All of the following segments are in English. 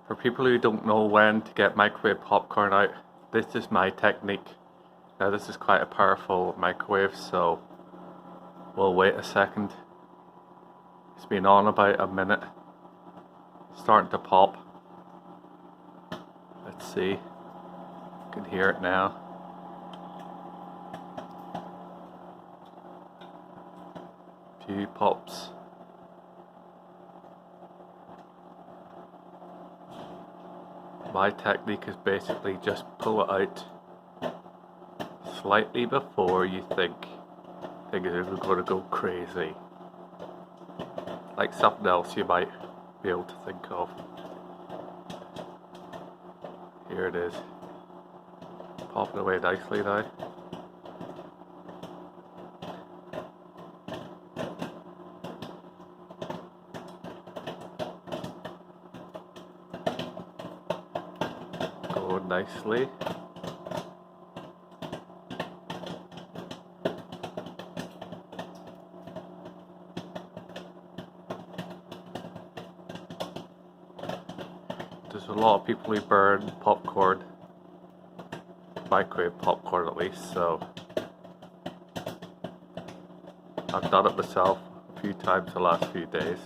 For people who don't know when to get microwave popcorn out, this is my technique. Now this is quite a powerful microwave, so we'll wait a second. It's been on about a minute. It's starting to pop. Let's see. You can hear it now. Few pops. My technique is basically just pull it out slightly before you think things are going to go crazy. Like something else you might be able to think of. Here it is. Popping away nicely now. Going nicely. There's a lot of people who burn popcorn, microwave popcorn at least, so I've done it myself a few times the last few days.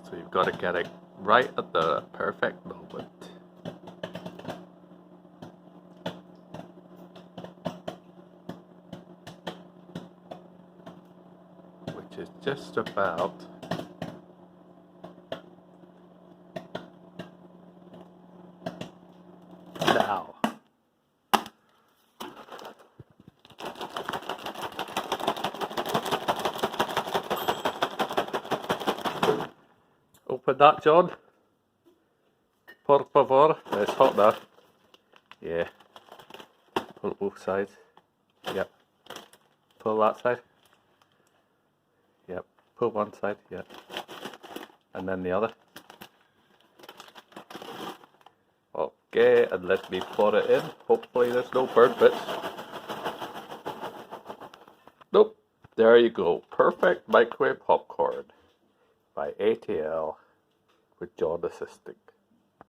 So you've got to get it right at the perfect moment. Which is just about now. Open that, John. Por favor. It's hot now. Yeah. Pull both sides. Yep. Pull that side. Yep. Pull one side. Yep. And then the other. Okay, and let me pour it in. Hopefully there's no burnt bits. Nope. There you go. Perfect microwave popcorn by ATL with John assisting.